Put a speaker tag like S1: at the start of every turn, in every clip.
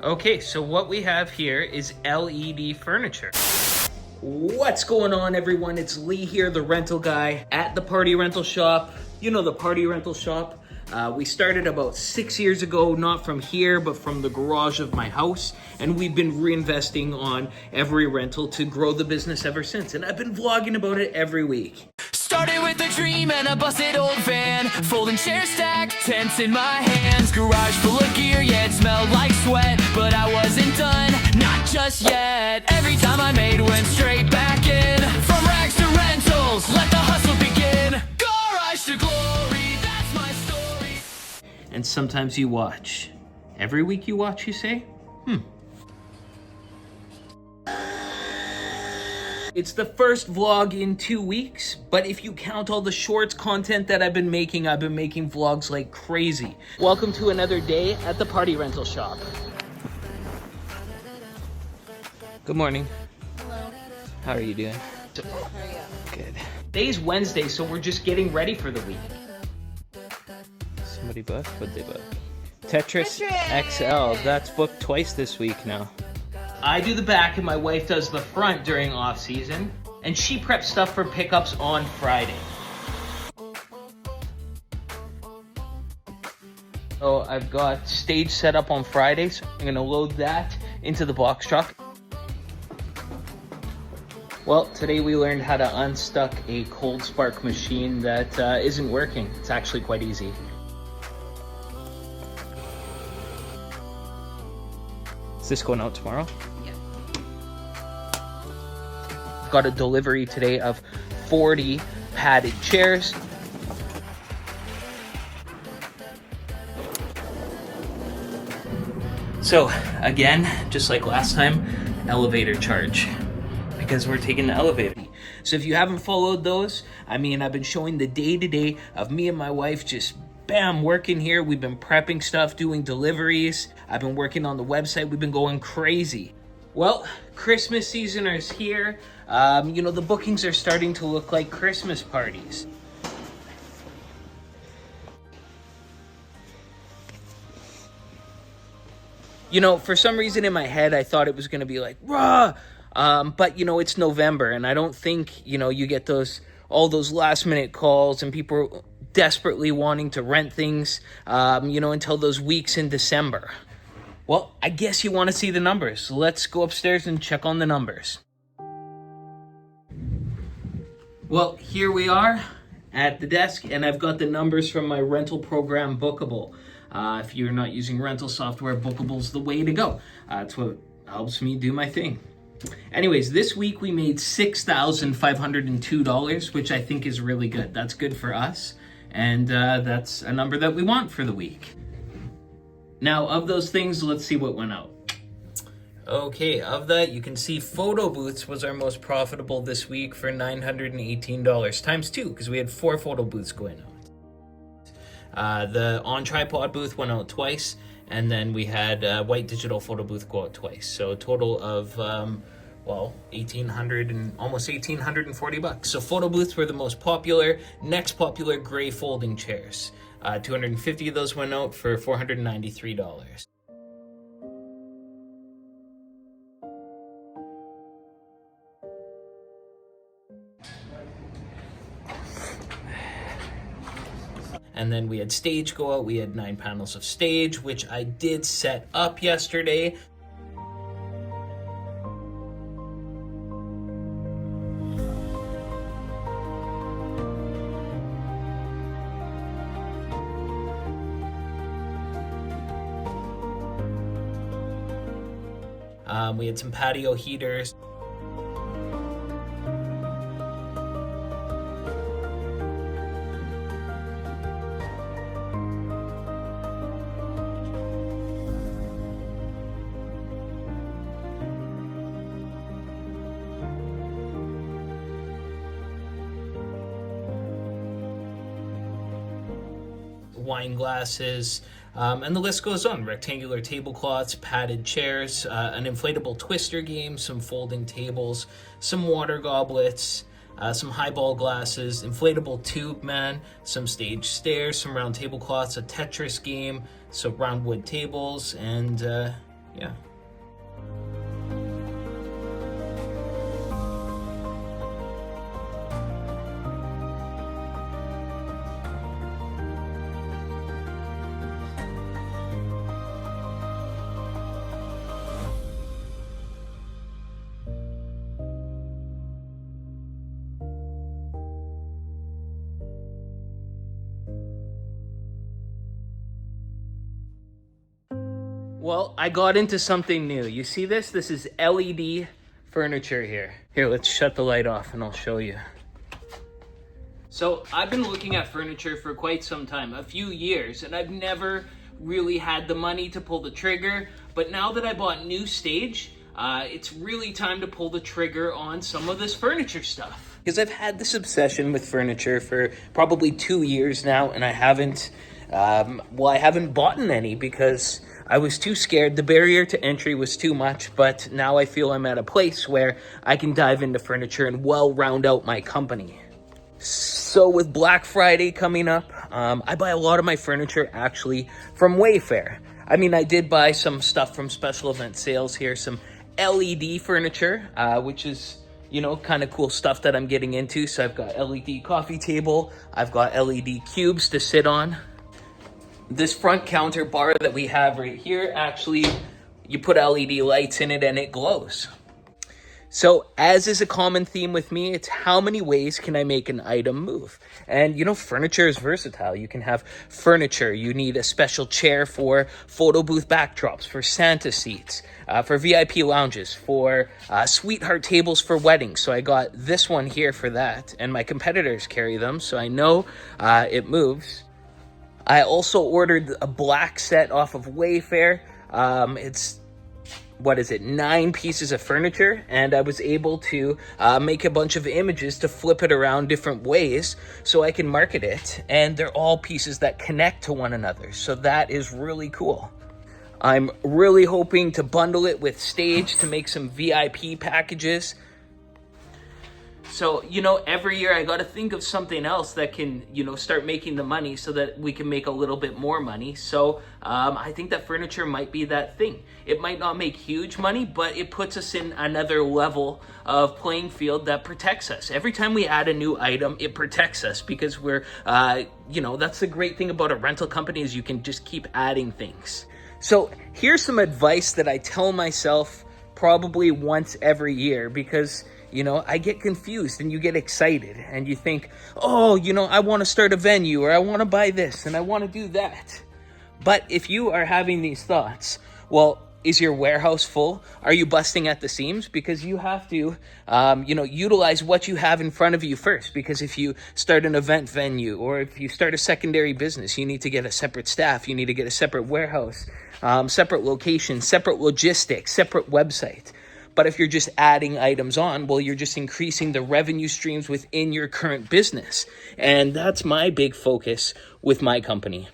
S1: Okay, so what we have here is LED furniture. What's going on, everyone? It's Lee here, the rental guy at the Party Rental Shop. You know the Party Rental Shop. We started about 6 years ago, not from here, but from the garage of my house. And we've been reinvesting on every rental to grow the business ever since. And I've been vlogging about it every week.
S2: Started with a dream and a busted old van. Folding chairs stacked, tents in my hands. Garage full of gear, yeah, it smelled like sweat. But I wasn't done, not just yet. Every time I made went straight back in. From rags to rentals, let the hustle begin. Garage to glory, that's my story.
S1: And sometimes you watch. Every week you watch, you say? It's the first vlog in 2 weeks, but if you count all the shorts content that I've been making vlogs like crazy. Welcome to another day at the Party Rental Shop. Good morning.
S3: Hello.
S1: How are you doing?
S3: How are you?
S1: Good. Today's Wednesday, so we're just getting ready for the week. Somebody booked? What'd they book? Tetris XL. That's booked twice this week now. I do the back and my wife does the front during off season, and she preps stuff for pickups on Friday. So I've got stage set up on Friday, so I'm gonna load that into the box truck. Well, today we learned how to unstuck a cold spark machine that isn't working. It's actually quite easy. Is this going out tomorrow?
S3: Yeah.
S1: Got a delivery today of 40 padded chairs. So again, just like last time, elevator charge, because we're taking the elevator. So if you haven't followed those, I mean, I've been showing the day-to-day of me and my wife just bam, working here. We've been prepping stuff, doing deliveries. I've been working on the website. We've been going crazy. Well, Christmas season is here. You know, the bookings are starting to look like Christmas parties. You know, for some reason in my head, I thought it was going to be like, rah! But, you know, it's November, and I don't think, you know, you get all those last-minute calls and people desperately wanting to rent things, you know, until those weeks in December. Well, I guess you want to see the numbers. Let's go upstairs and check on the numbers. Well, here we are at the desk, and I've got the numbers from my rental program, Booqable. If you're not using rental software, Booqable's the way to go. It's what helps me do my thing. Anyways, this week we made $6,502, which I think is really good. That's good for us. And that's a number that we want for the week. Now, of those things, let's see what went out. Okay, of that, you can see photo booths was our most profitable this week for $918 times 2, because we had 4 photo booths going out. The on tripod booth went out twice, and then we had white digital photo booth go out twice. So a total of well, $1,800 and almost $1,840. So photo booths were the most popular. Next popular, gray folding chairs. 250 of those went out for $493. And then we had stage go out. We had 9 panels of stage, which I did set up yesterday. We had some patio heaters. Wine glasses, and the list goes on. Rectangular tablecloths, padded chairs, an inflatable twister game, some folding tables, some water goblets, some highball glasses, inflatable tube man, some stage stairs, some round tablecloths, a Tetris game, some round wood tables, and Yeah. Well, I got into something new. You see this? This is LED furniture here. Here, let's shut the light off and I'll show you. So I've been looking at furniture for quite some time, a few years, and I've never really had the money to pull the trigger. But now that I bought New Stage, it's really time to pull the trigger on some of this furniture stuff. Because I've had this obsession with furniture for probably 2 years now, and I haven't bought any because I was too scared. The barrier to entry was too much, but now I feel I'm at a place where I can dive into furniture and well round out my company. So with Black Friday coming up, I buy a lot of my furniture actually from Wayfair. I mean, I did buy some stuff from special event sales here, some LED furniture, which is, you know, kind of cool stuff that I'm getting into. So I've got LED coffee table, I've got LED cubes to sit on. This front counter bar that we have right here, actually, you put LED lights in it and it glows. So as is a common theme with me, it's how many ways can I make an item move? And you know, furniture is versatile. You can have furniture. You need a special chair for photo booth backdrops, for Santa seats, for VIP lounges, for sweetheart tables for weddings. So I got this one here for that, and my competitors carry them, so I know it moves. I also ordered a black set off of Wayfair. It's, 9 pieces of furniture, and I was able to make a bunch of images to flip it around different ways so I can market it, and they're all pieces that connect to one another, so that is really cool. I'm really hoping to bundle it with Stage to make some VIP packages. So, you know, every year I got to think of something else that can, you know, start making the money so that we can make a little bit more money. So I think that furniture might be that thing. It might not make huge money, but it puts us in another level of playing field that protects us. Every time we add a new item, it protects us because we're, you know, that's the great thing about a rental company is you can just keep adding things. So here's some advice that I tell myself probably once every year because, you know, I get confused and you get excited and you think, oh, you know, I want to start a venue or I want to buy this and I want to do that. But if you are having these thoughts, well, is your warehouse full? Are you busting at the seams? Because you have to, you know, utilize what you have in front of you first. Because if you start an event venue or if you start a secondary business, you need to get a separate staff. You need to get a separate warehouse, separate location, separate logistics, separate website. But if you're just adding items on, well, you're just increasing the revenue streams within your current business. And that's my big focus with my company.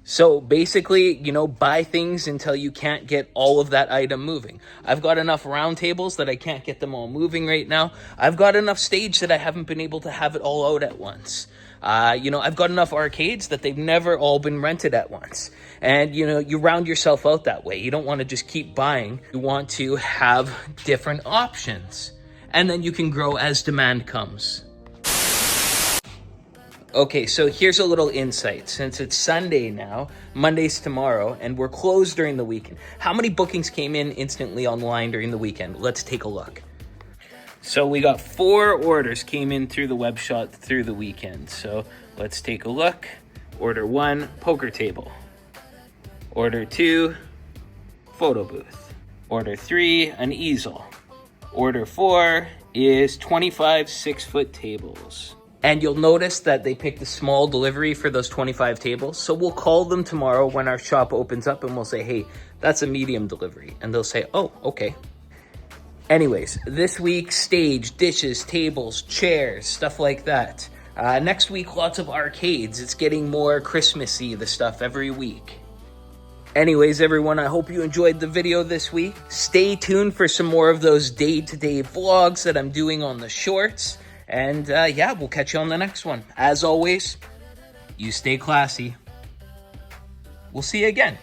S1: So basically, you know, buy things until you can't get all of that item moving. I've got enough round tables that I can't get them all moving right now. I've got enough stage that I haven't been able to have it all out at once. You know, I've got enough arcades that they've never all been rented at once. And, you know, you round yourself out that way. You don't want to just keep buying. You want to have different options. And then you can grow as demand comes. Okay, so here's a little insight. Since it's Sunday now, Monday's tomorrow, and we're closed during the weekend, how many bookings came in instantly online during the weekend? Let's take a look. So we got 4 orders came in through the web shop through the weekend. So let's take a look. Order 1, poker table. Order 2, photo booth. Order 3, an easel. Order 4 is 25 6-foot tables. And you'll notice that they picked a small delivery for those 25 tables. So we'll call them tomorrow when our shop opens up and we'll say, hey, that's a medium delivery. And they'll say, oh, okay. Anyways, this week, stage, dishes, tables, chairs, stuff like that. Next week, lots of arcades. It's getting more Christmassy, the stuff every week. Anyways, everyone, I hope you enjoyed the video this week. Stay tuned for some more of those day-to-day vlogs that I'm doing on the shorts. And yeah, we'll catch you on the next one. As always, you stay classy. We'll see you again.